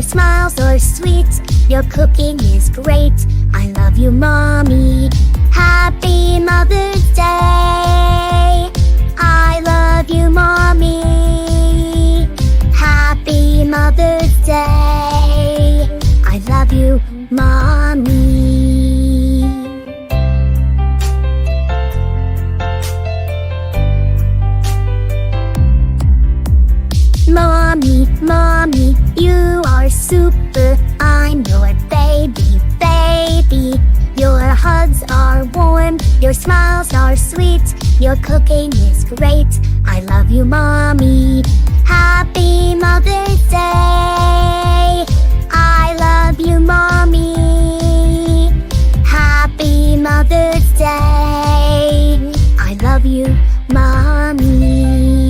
smiles are sweet, your cooking is great. I love you, Mommy. Happy Mother's Day. I love you, Mommy. Happy Mother's Day. I love you, Mommy. Mommy, Mommy, you are super. I'm your baby, baby. Your hugs are warm, your smiles are sweet. Your cooking is great. I love you, Mommy. Happy Mother's Day. I love you, Mommy. Happy Mother's Day. I love you, Mommy.